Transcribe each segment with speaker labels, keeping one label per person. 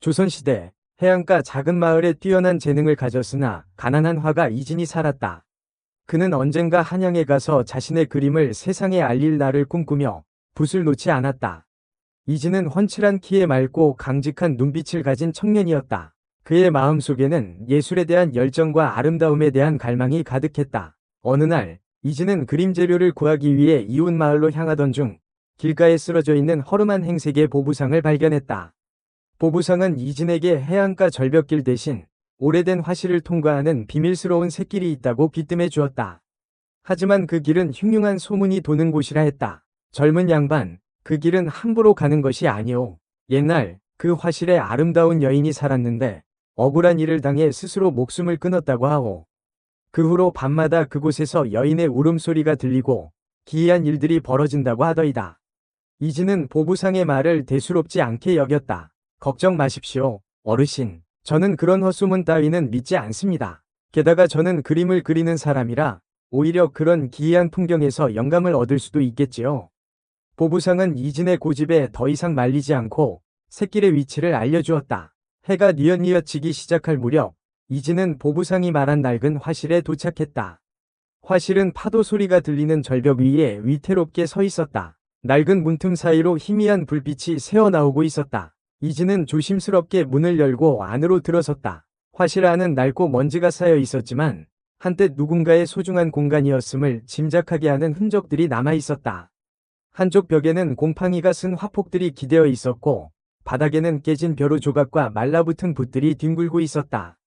Speaker 1: 조선시대 해안가 작은 마을에 뛰어난 재능을 가졌으나 가난한 화가 이진이 살았다. 그는 언젠가 한양에 가서 자신의 그림을 세상에 알릴 날을 꿈꾸며 붓을 놓지 않았다. 이진은 훤칠한 키에 맑고 강직한 눈빛을 가진 청년이었다. 그의 마음속에는 예술에 대한 열정과 아름다움에 대한 갈망이 가득했다. 어느 날 이진은 그림 재료를 구하기 위해 이웃 마을로 향하던 중 길가에 쓰러져 있는 허름한 행색의 보부상을 발견했다. 보부상은 이진에게 해안가 절벽길 대신 오래된 화실을 통과하는 비밀스러운 샛길이 있다고 귀뜸해 주었다. 하지만 그 길은 흉흉한 소문이 도는 곳이라 했다. 젊은 양반, 그 길은 함부로 가는 것이 아니오. 옛날 그 화실에 아름다운 여인이 살았는데 억울한 일을 당해 스스로 목숨을 끊었다고 하오. 그 후로 밤마다 그곳에서 여인의 울음소리가 들리고 기이한 일들이 벌어진다고 하더이다. 이진은 보부상의 말을 대수롭지 않게 여겼다. 걱정 마십시오, 어르신. 저는 그런 헛소문 따위는 믿지 않습니다. 게다가 저는 그림을 그리는 사람이라 오히려 그런 기이한 풍경에서 영감을 얻을 수도 있겠지요. 보부상은 이진의 고집에 더 이상 말리지 않고 샛길의 위치를 알려주었다. 해가 뉘엿뉘엿 지기 시작할 무렵 이진은 보부상이 말한 낡은 화실에 도착했다. 화실은 파도 소리가 들리는 절벽 위에 위태롭게 서 있었다. 낡은 문틈 사이로 희미한 불빛이 새어나오고 있었다. 이진은 조심스럽게 문을 열고 안으로 들어섰다. 화실 안은 낡고 먼지가 쌓여 있었지만 한때 누군가의 소중한 공간이었음을 짐작하게 하는 흔적들이 남아 있었다. 한쪽 벽에는 곰팡이가 쓴 화폭들이 기대어 있었고 바닥에는 깨진 벼루 조각과 말라붙은 붓들이 뒹굴고 있었다.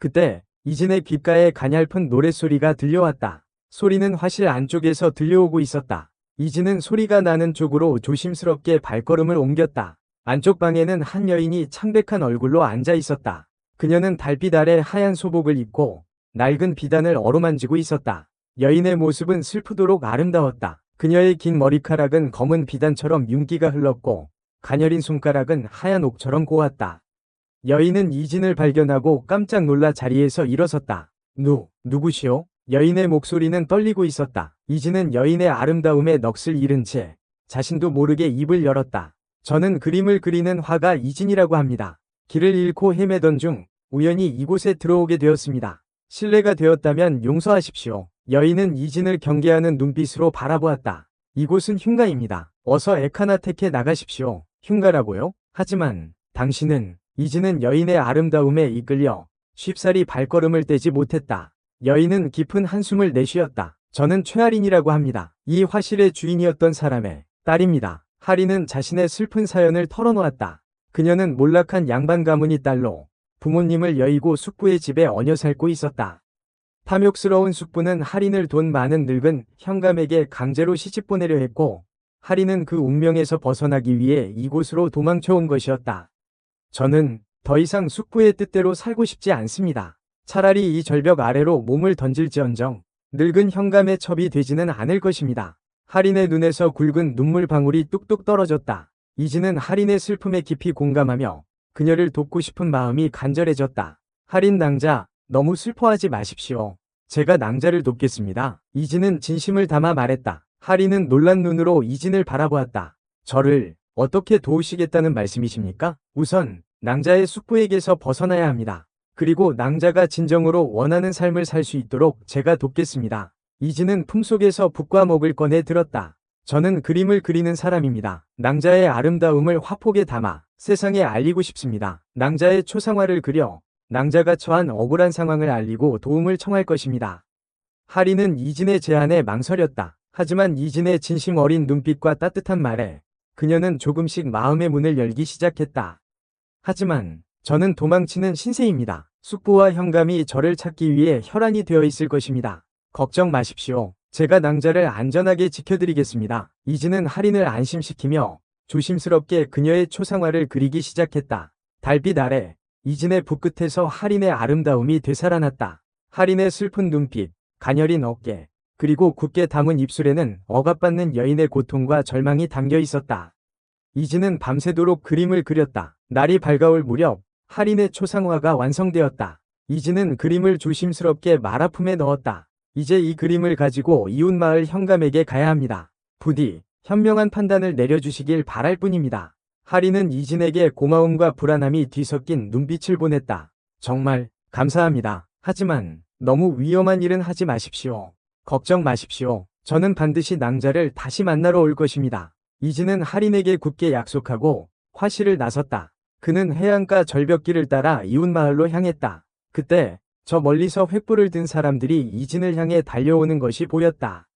Speaker 1: 그때 이진의 귓가에 가냘픈 노랫소리가 들려왔다. 소리는 화실 안쪽에서 들려오고 있었다. 이진은 소리가 나는 쪽으로 조심스럽게 발걸음을 옮겼다. 안쪽 방에는 한 여인이 창백한 얼굴로 앉아 있었다. 그녀는 달빛 아래 하얀 소복을 입고 낡은 비단을 어루만지고 있었다. 여인의 모습은 슬프도록 아름다웠다. 그녀의 긴 머리카락은 검은 비단처럼 윤기가 흘렀고 가녀린 손가락은 하얀 옥처럼 고왔다. 여인은 이진을 발견하고 깜짝 놀라 자리에서 일어섰다. 누구시오? 여인의 목소리는 떨리고 있었다. 이진은 여인의 아름다움에 넋을 잃은 채 자신도 모르게 입을 열었다. 저는 그림을 그리는 화가 이진이라고 합니다. 길을 잃고 헤매던 중 우연히 이곳에 들어오게 되었습니다. 실례가 되었다면 용서하십시오. 여인은 이진을 경계하는 눈빛으로 바라보았다. 이곳은 흉가입니다. 어서 에카나테케 나가십시오. 흉가라고요? 하지만 당신은... 이진은 여인의 아름다움에 이끌려 쉽사리 발걸음을 떼지 못했다. 여인은 깊은 한숨을 내쉬었다. 저는 최아린이라고 합니다. 이 화실의 주인이었던 사람의 딸입니다. 하린은 자신의 슬픈 사연을 털어놓았다. 그녀는 몰락한 양반 가문이 딸로 부모님을 여의고 숙부의 집에 얹어 살고 있었다. 탐욕스러운 숙부는 하린을 돈 많은 늙은 현감에게 강제로 시집 보내려 했고 하린은 그 운명에서 벗어나기 위해 이곳으로 도망쳐온 것이었다. 저는 더 이상 숙부의 뜻대로 살고 싶지 않습니다. 차라리 이 절벽 아래로 몸을 던질지언정 늙은 현감의 첩이 되지는 않을 것입니다. 하린의 눈에서 굵은 눈물 방울이 뚝뚝 떨어졌다. 이진은 하린의 슬픔에 깊이 공감하며 그녀를 돕고 싶은 마음이 간절해졌다. 하린 낭자, 너무 슬퍼하지 마십시오. 제가 낭자를 돕겠습니다. 이진은 진심을 담아 말했다. 하린은 놀란 눈으로 이진을 바라보았다. 저를 어떻게 도우시겠다는 말씀이십니까? 우선 낭자의 숙부에게서 벗어나야 합니다. 그리고 낭자가 진정으로 원하는 삶을 살 수 있도록 제가 돕겠습니다. 이진은 품속에서 붓과 먹을 꺼내 들었다. 저는 그림을 그리는 사람입니다. 낭자의 아름다움을 화폭에 담아 세상에 알리고 싶습니다. 낭자의 초상화를 그려 낭자가 처한 억울한 상황을 알리고 도움을 청할 것입니다. 하린은 이진의 제안에 망설였다. 하지만 이진의 진심 어린 눈빛과 따뜻한 말에 그녀는 조금씩 마음의 문을 열기 시작했다. 하지만 저는 도망치는 신세입니다. 숙부와 현감이 저를 찾기 위해 혈안이 되어 있을 것입니다. 걱정 마십시오. 제가 낭자를 안전하게 지켜드리겠습니다. 이진은 하린을 안심시키며 조심스럽게 그녀의 초상화를 그리기 시작했다. 달빛 아래 이진의 붓끝에서 하린의 아름다움이 되살아났다. 하린의 슬픈 눈빛, 가녀린 어깨, 그리고 굳게 담은 입술에는 억압받는 여인의 고통과 절망이 담겨 있었다. 이진은 밤새도록 그림을 그렸다. 날이 밝아올 무렵 하린의 초상화가 완성되었다. 이진은 그림을 조심스럽게 말아품에 넣었다. 이제 이 그림을 가지고 이웃마을 현감에게 가야 합니다. 부디 현명한 판단을 내려주시길 바랄 뿐입니다. 하린은 이진에게 고마움과 불안함이 뒤섞인 눈빛을 보냈다. 정말 감사합니다. 하지만 너무 위험한 일은 하지 마십시오. 걱정 마십시오. 저는 반드시 낭자를 다시 만나러 올 것입니다. 이진은 하린에게 굳게 약속하고 화실을 나섰다. 그는 해안가 절벽길을 따라 이웃마을로 향했다. 그때 저 멀리서 횃불을 든 사람들이 이진을 향해 달려오는 것이 보였다.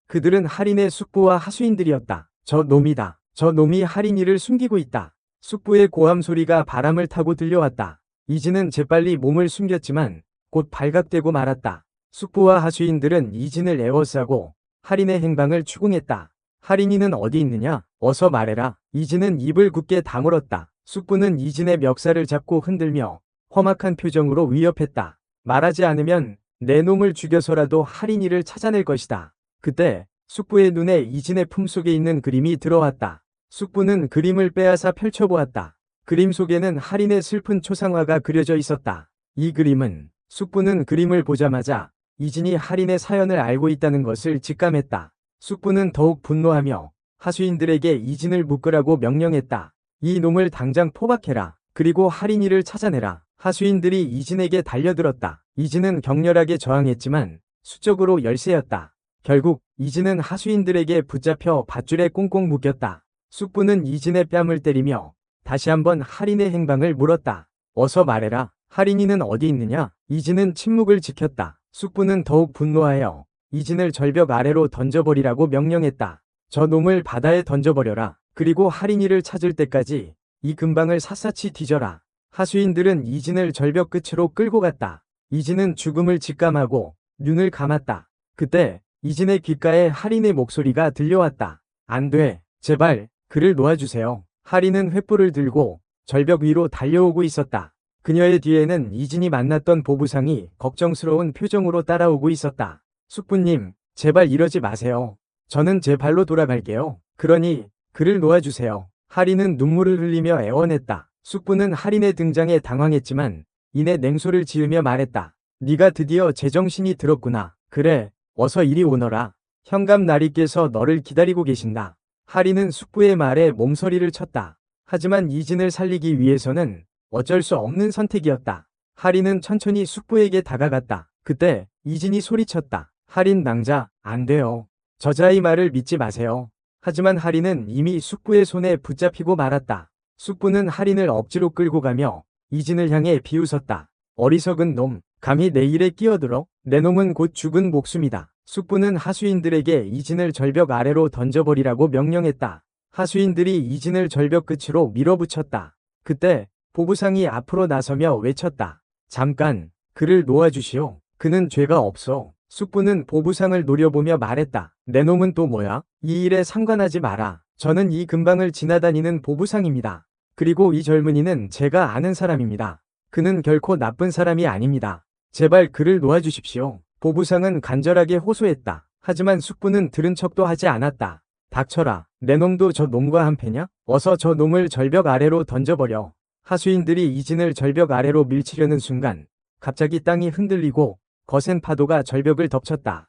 Speaker 1: 그들은 하린의 숙부와 하수인들이었다. 저 놈이다. 저 놈이 하린이를 숨기고 있다. 숙부의 고함 소리가 바람을 타고 들려왔다. 이진은 재빨리 몸을 숨겼지만 곧 발각되고 말았다. 숙부와 하수인들은 이진을 에워싸고 하린의 행방을 추궁했다. 하린이는 어디 있느냐? 어서 말해라. 이진은 입을 굳게 다물었다. 숙부는 이진의 멱살을 잡고 흔들며 험악한 표정으로 위협했다. 말하지 않으면 내 놈을 죽여서라도 하린이를 찾아낼 것이다. 그때 숙부의 눈에 이진의 품속에 있는 그림이 들어왔다. 숙부는 그림을 빼앗아 펼쳐보았다. 그림 속에는 하린의 슬픈 초상화가 그려져 있었다. 이 그림은 숙부는 그림을 보자마자 이진이 하린의 사연을 알고 있다는 것을 직감했다. 숙부는 더욱 분노하며 하수인들에게 이진을 묶으라고 명령했다. 이 놈을 당장 포박해라. 그리고 하린이를 찾아내라. 하수인들이 이진에게 달려들었다. 이진은 격렬하게 저항했지만 수적으로 열세였다. 결국 이진은 하수인들에게 붙잡혀 밧줄에 꽁꽁 묶였다. 숙부는 이진의 뺨을 때리며 다시 한번 하린의 행방을 물었다. 어서 말해라. 하린이는 어디 있느냐? 이진은 침묵을 지켰다. 숙부는 더욱 분노하여 이진을 절벽 아래로 던져버리라고 명령했다. 저 놈을 바다에 던져버려라. 그리고 하린이를 찾을 때까지 이 근방을 샅샅이 뒤져라. 하수인들은 이진을 절벽 끝으로 끌고 갔다. 이진은 죽음을 직감하고 눈을 감았다. 그때 이진의 귓가에 하린의 목소리가 들려왔다. 안 돼. 제발 그를 놓아주세요. 하린은 횃불을 들고 절벽 위로 달려오고 있었다. 그녀의 뒤에는 이진이 만났던 보부상이 걱정스러운 표정으로 따라오고 있었다. 숙부님, 제발 이러지 마세요. 저는 제 발로 돌아갈게요. 그러니 그를 놓아주세요. 하린은 눈물을 흘리며 애원했다. 숙부는 하린의 등장에 당황했지만 이내 냉소를 지으며 말했다. 네가 드디어 제정신이 들었구나. 그래, 어서 이리 오너라. 현감 나리께서 너를 기다리고 계신다. 하린은 숙부의 말에 몸서리를 쳤다. 하지만 이진을 살리기 위해서는 어쩔 수 없는 선택이었다. 하린은 천천히 숙부에게 다가갔다. 그때 이진이 소리쳤다. 하린 낭자, 안 돼요. 저자의 말을 믿지 마세요. 하지만 하린은 이미 숙부의 손에 붙잡히고 말았다. 숙부는 하린을 억지로 끌고 가며 이진을 향해 비웃었다. 어리석은 놈, 감히 내 일에 끼어들어? 내 놈은 곧 죽은 목숨이다. 숙부는 하수인들에게 이진을 절벽 아래로 던져버리라고 명령했다. 하수인들이 이진을 절벽 끝으로 밀어붙였다. 그때 보부상이 앞으로 나서며 외쳤다. 잠깐, 그를 놓아주시오. 그는 죄가 없어. 숙부는 보부상을 노려보며 말했다. 내 놈은 또 뭐야? 이 일에 상관하지 마라. 저는 이 근방을 지나다니는 보부상입니다. 그리고 이 젊은이는 제가 아는 사람입니다. 그는 결코 나쁜 사람이 아닙니다. 제발 그를 놓아주십시오. 보부상은 간절하게 호소했다. 하지만 숙부는 들은 척도 하지 않았다. 닥쳐라. 내 놈도 저 놈과 한패냐? 어서 저 놈을 절벽 아래로 던져버려. 하수인들이 이진을 절벽 아래로 밀치려는 순간 갑자기 땅이 흔들리고 거센 파도가 절벽을 덮쳤다.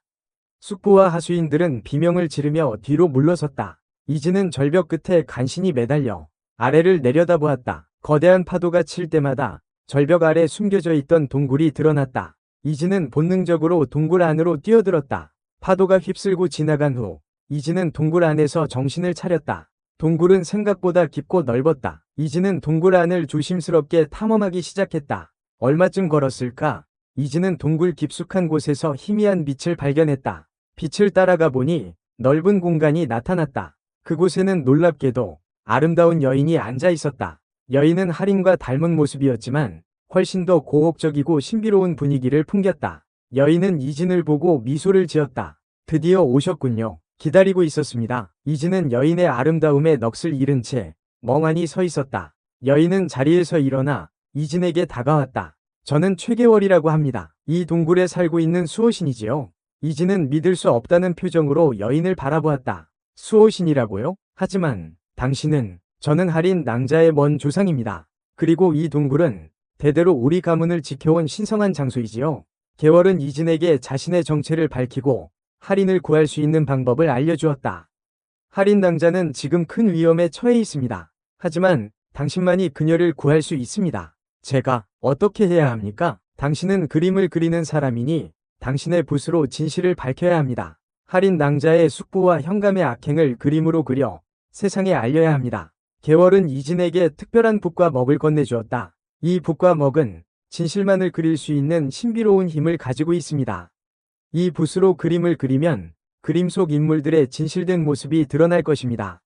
Speaker 1: 숙부와 하수인들은 비명을 지르며 뒤로 물러섰다. 이진은 절벽 끝에 간신히 매달려 아래를 내려다보았다. 거대한 파도가 칠 때마다 절벽 아래 숨겨져 있던 동굴이 드러났다. 이진은 본능적으로 동굴 안으로 뛰어들었다. 파도가 휩쓸고 지나간 후 이진은 동굴 안에서 정신을 차렸다. 동굴은 생각보다 깊고 넓었다. 이진은 동굴 안을 조심스럽게 탐험하기 시작했다. 얼마쯤 걸었을까? 이진은 동굴 깊숙한 곳에서 희미한 빛을 발견했다. 빛을 따라가 보니 넓은 공간이 나타났다. 그곳에는 놀랍게도 아름다운 여인이 앉아 있었다. 여인은 하린과 닮은 모습이었지만 훨씬 더 고혹적이고 신비로운 분위기를 풍겼다. 여인은 이진을 보고 미소를 지었다. 드디어 오셨군요. 기다리고 있었습니다. 이진은 여인의 아름다움에 넋을 잃은 채 멍하니 서 있었다. 여인은 자리에서 일어나 이진에게 다가왔다. 저는 최계월이라고 합니다. 이 동굴에 살고 있는 수호신이지요. 이진은 믿을 수 없다는 표정으로 여인을 바라보았다. 수호신이라고요? 하지만 당신은 저는 하린 낭자의 먼 조상입니다. 그리고 이 동굴은 대대로 우리 가문을 지켜온 신성한 장소이지요. 계월은 이진에게 자신의 정체를 밝히고 하린을 구할 수 있는 방법을 알려주었다. 하린 낭자는 지금 큰 위험에 처해 있습니다. 하지만 당신만이 그녀를 구할 수 있습니다. 제가 어떻게 해야 합니까? 당신은 그림을 그리는 사람이니 당신의 붓으로 진실을 밝혀야 합니다. 할인 낭자의 숙부와 현감의 악행을 그림으로 그려 세상에 알려야 합니다. 계월은 이진에게 특별한 붓과 먹을 건네주었다. 이 붓과 먹은 진실만을 그릴 수 있는 신비로운 힘을 가지고 있습니다. 이 붓으로 그림을 그리면 그림 속 인물들의 진실된 모습이 드러날 것입니다.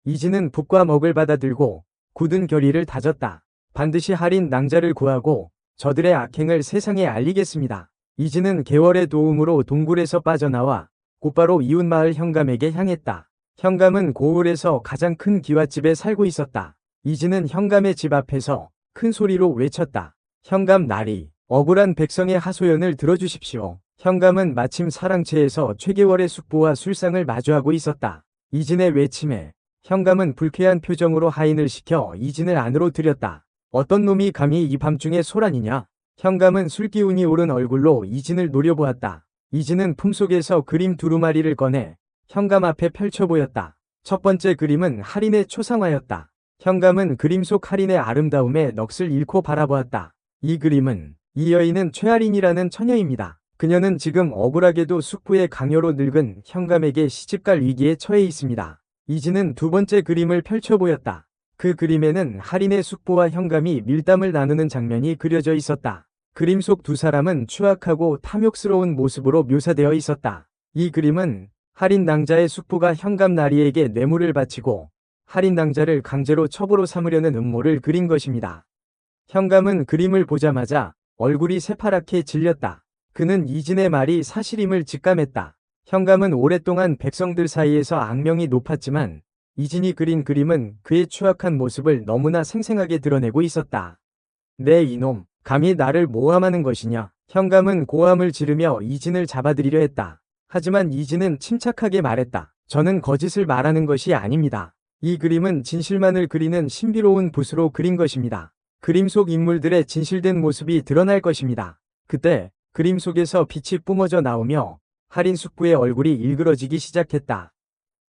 Speaker 1: 이진은 붓과 먹을 받아들고 굳은 결의를 다졌다. 반드시 할인 낭자를 구하고 저들의 악행을 세상에 알리겠습니다. 이진은 계월의 도움으로 동굴에서 빠져나와 곧바로 이웃마을 현감에게 향했다. 현감은 고을에서 가장 큰 기와집에 살고 있었다. 이진은 현감의 집 앞에서 큰 소리로 외쳤다. 현감 나리, 억울한 백성의 하소연을 들어주십시오. 현감은 마침 사랑채에서 최계월의 숙부와 술상을 마주하고 있었다. 이진의 외침에 현감은 불쾌한 표정으로 하인을 시켜 이진을 안으로 들였다. 어떤 놈이 감히 이 밤중에 소란이냐? 현감은 술기운이 오른 얼굴로 이진을 노려보았다. 이진은 품속에서 그림 두루마리를 꺼내 현감 앞에 펼쳐 보였다. 첫 번째 그림은 할인의 초상화였다. 현감은 그림 속 할인의 아름다움에 넋을 잃고 바라보았다. 이 여인은 최할인이라는 처녀입니다. 그녀는 지금 억울하게도 숙부의 강요로 늙은 현감에게 시집갈 위기에 처해 있습니다. 이진은 두 번째 그림을 펼쳐 보였다. 그 그림에는 할인의 숙부와 현감이 밀담을 나누는 장면이 그려져 있었다. 그림 속 두 사람은 추악하고 탐욕스러운 모습으로 묘사되어 있었다. 이 그림은 할인 낭자의 숙부가 현감 나리에게 뇌물을 바치고 할인 낭자를 강제로 첩으로 삼으려는 음모를 그린 것입니다. 현감은 그림을 보자마자 얼굴이 새파랗게 질렸다. 그는 이진의 말이 사실임을 직감했다. 현감은 오랫동안 백성들 사이에서 악명이 높았지만 이진이 그린 그림은 그의 추악한 모습을 너무나 생생하게 드러내고 있었다. 내 이놈, 감히 나를 모함하는 것이냐? 현감은 고함을 지르며 이진을 잡아들이려 했다. 하지만 이진은 침착하게 말했다. 저는 거짓을 말하는 것이 아닙니다. 이 그림은 진실만을 그리는 신비로운 붓으로 그린 것입니다. 그림 속 인물들의 진실된 모습이 드러날 것입니다. 그때 그림 속에서 빛이 뿜어져 나오며 할인 숙부의 얼굴이 일그러지기 시작했다.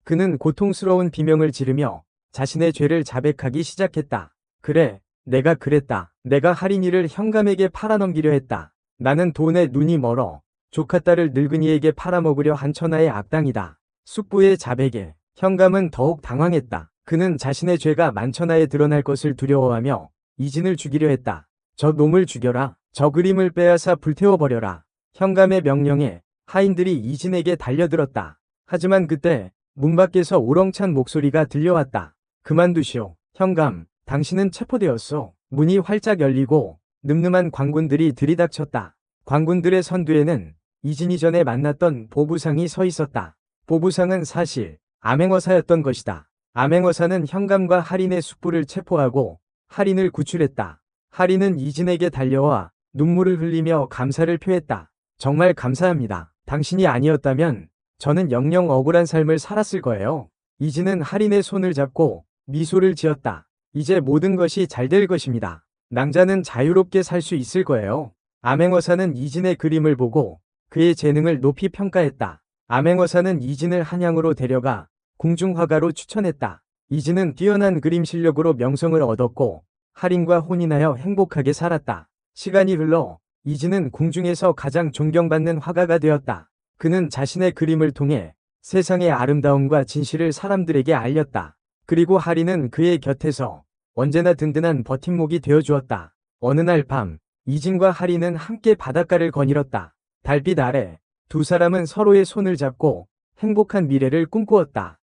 Speaker 1: 그는 고통스러운 비명을 지르며 자신의 죄를 자백하기 시작했다. 그래, 내가 그랬다. 내가 할인이를 현감에게 팔아넘기려 했다. 나는 돈에 눈이 멀어 조카딸을 늙은이에게 팔아먹으려 한 천하의 악당이다. 숙부의 자백에 현감은 더욱 당황했다. 그는 자신의 죄가 만천하에 드러날 것을 두려워하며 이진을 죽이려 했다. 저 놈을 죽여라. 저 그림을 빼앗아 불태워버려라. 현감의 명령에 하인들이 이진에게 달려들었다. 하지만 그때 문 밖에서 우렁찬 목소리가 들려왔다. 그만두시오. 현감, 당신은 체포되었소. 문이 활짝 열리고 늠름한 관군들이 들이닥쳤다. 관군들의 선두에는 이진이 전에 만났던 보부상이 서 있었다. 보부상은 사실 암행어사였던 것이다. 암행어사는 현감과 할인의 숙부를 체포하고 할인을 구출했다. 할인은 이진에게 달려와 눈물을 흘리며 감사를 표했다. 정말 감사합니다. 당신이 아니었다면 저는 영영 억울한 삶을 살았을 거예요. 이진은 할인의 손을 잡고 미소를 지었다. 이제 모든 것이 잘 될 것입니다. 낭자는 자유롭게 살 수 있을 거예요. 암행어사는 이진의 그림을 보고 그의 재능을 높이 평가했다. 암행어사는 이진을 한양으로 데려가 궁중화가로 추천했다. 이진은 뛰어난 그림 실력으로 명성을 얻었고 할인과 혼인하여 행복하게 살았다. 시간이 흘러 이진은 궁중에서 가장 존경받는 화가가 되었다. 그는 자신의 그림을 통해 세상의 아름다움과 진실을 사람들에게 알렸다. 그리고 할인은 그의 곁에서 언제나 든든한 버팀목이 되어주었다. 어느 날 밤, 이진과 할인은 함께 바닷가를 거닐었다. 달빛 아래 두 사람은 서로의 손을 잡고 행복한 미래를 꿈꾸었다.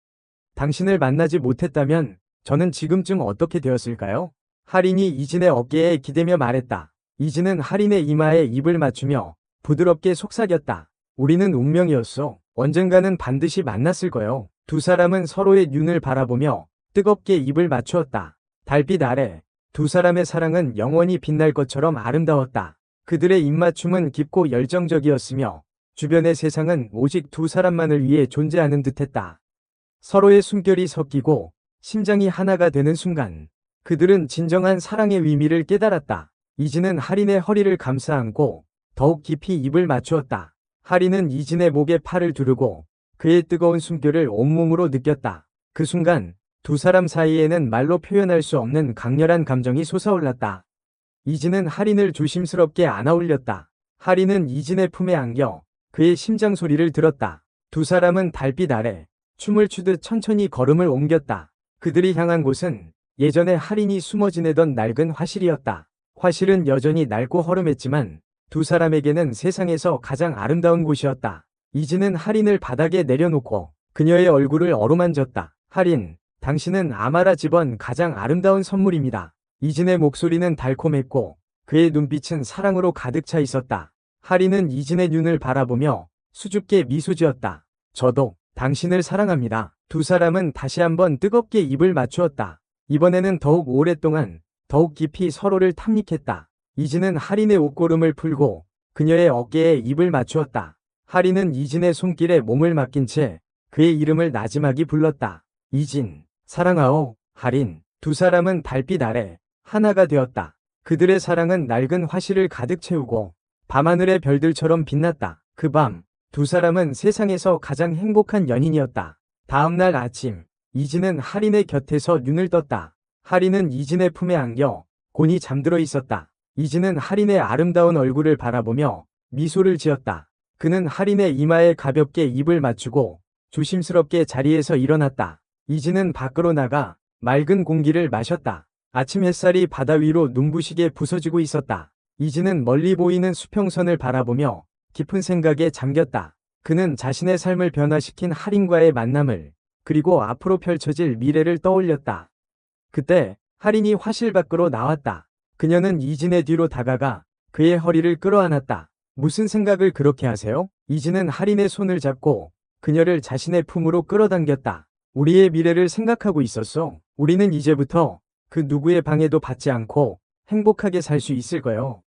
Speaker 1: 당신을 만나지 못했다면 저는 지금쯤 어떻게 되었을까요? 할인이 이진의 어깨에 기대며 말했다. 이진은 할인의 이마에 입을 맞추며 부드럽게 속삭였다. 우리는 운명이었어. 언젠가는 반드시 만났을 거요. 두 사람은 서로의 눈을 바라보며 뜨겁게 입을 맞추었다. 달빛 아래 두 사람의 사랑은 영원히 빛날 것처럼 아름다웠다. 그들의 입맞춤은 깊고 열정적이었으며 주변의 세상은 오직 두 사람만을 위해 존재하는 듯했다. 서로의 숨결이 섞이고 심장이 하나가 되는 순간 그들은 진정한 사랑의 의미를 깨달았다. 이진은 할인의 허리를 감싸 안고 더욱 깊이 입을 맞추었다. 할인은 이진의 목에 팔을 두르고 그의 뜨거운 숨결을 온몸으로 느꼈다. 그 순간 두 사람 사이에는 말로 표현할 수 없는 강렬한 감정이 솟아올랐다. 이진은 할인을 조심스럽게 안아올렸다. 할인은 이진의 품에 안겨 그의 심장 소리를 들었다. 두 사람은 달빛 아래 춤을 추듯 천천히 걸음을 옮겼다. 그들이 향한 곳은 예전에 할인이 숨어 지내던 낡은 화실이었다. 화실은 여전히 낡고 허름했지만 두 사람에게는 세상에서 가장 아름다운 곳이었다. 이진은 할인을 바닥에 내려놓고 그녀의 얼굴을 어루만졌다. 할인, 당신은 아마라 집안 가장 아름다운 선물입니다. 이진의 목소리는 달콤했고 그의 눈빛은 사랑으로 가득 차 있었다. 할인은 이진의 눈을 바라보며 수줍게 미소 지었다. 저도 당신을 사랑합니다. 두 사람은 다시 한번 뜨겁게 입을 맞추었다. 이번에는 더욱 오랫동안, 더욱 깊이 서로를 탐닉했다. 이진은 할인의 옷고름을 풀고 그녀의 어깨에 입을 맞추었다. 할인은 이진의 손길에 몸을 맡긴 채 그의 이름을 나지막이 불렀다. 이진, 사랑하오, 할인. 두 사람은 달빛 아래 하나가 되었다. 그들의 사랑은 낡은 화실을 가득 채우고 밤하늘의 별들처럼 빛났다. 그 밤, 두 사람은 세상에서 가장 행복한 연인이었다. 다음 날 아침, 이진은 할인의 곁에서 눈을 떴다. 할인은 이진의 품에 안겨 곤히 잠들어 있었다. 이진은 할인의 아름다운 얼굴을 바라보며 미소를 지었다. 그는 할인의 이마에 가볍게 입을 맞추고 조심스럽게 자리에서 일어났다. 이진은 밖으로 나가 맑은 공기를 마셨다. 아침 햇살이 바다 위로 눈부시게 부서지고 있었다. 이진은 멀리 보이는 수평선을 바라보며 깊은 생각에 잠겼다. 그는 자신의 삶을 변화시킨 할인과의 만남을, 그리고 앞으로 펼쳐질 미래를 떠올렸다. 그때 할인이 화실 밖으로 나왔다. 그녀는 이진의 뒤로 다가가 그의 허리를 끌어안았다. 무슨 생각을 그렇게 하세요? 이진은 할인의 손을 잡고 그녀를 자신의 품으로 끌어당겼다. 우리의 미래를 생각하고 있었어. 우리는 이제부터 그 누구의 방해도 받지 않고 행복하게 살 수 있을 거요.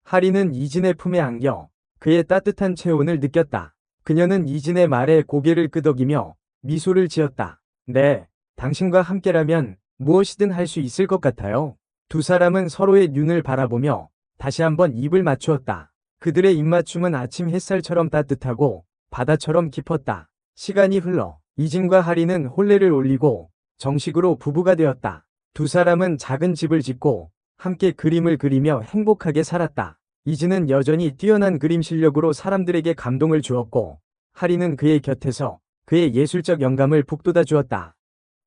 Speaker 1: 할인은 이진의 품에 안겨 그의 따뜻한 체온을 느꼈다. 그녀는 이진의 말에 고개를 끄덕이며 미소를 지었다. 네, 당신과 함께라면 무엇이든 할 수 있을 것 같아요. 두 사람은 서로의 눈을 바라보며 다시 한번 입을 맞추었다. 그들의 입맞춤은 아침 햇살처럼 따뜻하고 바다처럼 깊었다. 시간이 흘러 이진과 할인은 혼례를 올리고 정식으로 부부가 되었다. 두 사람은 작은 집을 짓고 함께 그림을 그리며 행복하게 살았다. 이진은 여전히 뛰어난 그림 실력으로 사람들에게 감동을 주었고 할인은 그의 곁에서 그의 예술적 영감을 북돋아 주었다.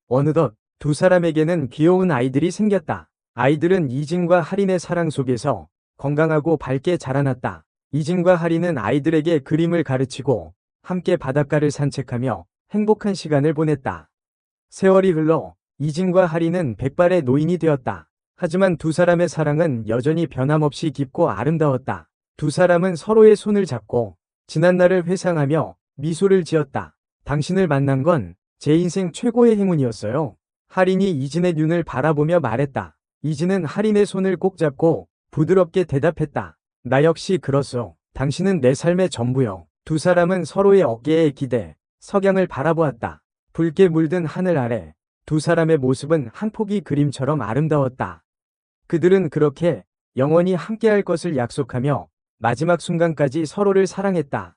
Speaker 1: 어느덧 두 사람에게는 귀여운 아이들이 생겼다. 아이들은 이진과 할인의 사랑 속에서 건강하고 밝게 자라났다. 이진과 할인은 아이들에게 그림을 가르치고 함께 바닷가를 산책하며 행복한 시간을 보냈다. 세월이 흘러 이진과 할인은 백발의 노인이 되었다. 하지만 두 사람의 사랑은 여전히 변함없이 깊고 아름다웠다. 두 사람은 서로의 손을 잡고 지난날을 회상하며 미소를 지었다. 당신을 만난 건 제 인생 최고의 행운이었어요. 할인이 이진의 눈을 바라보며 말했다. 이진은 할인의 손을 꼭 잡고 부드럽게 대답했다. 나 역시 그렇소. 당신은 내 삶의 전부요. 두 사람은 서로의 어깨에 기대 석양을 바라보았다. 붉게 물든 하늘 아래 두 사람의 모습은 한 폭의 그림처럼 아름다웠다. 그들은 그렇게 영원히 함께할 것을 약속하며 마지막 순간까지 서로를 사랑했다.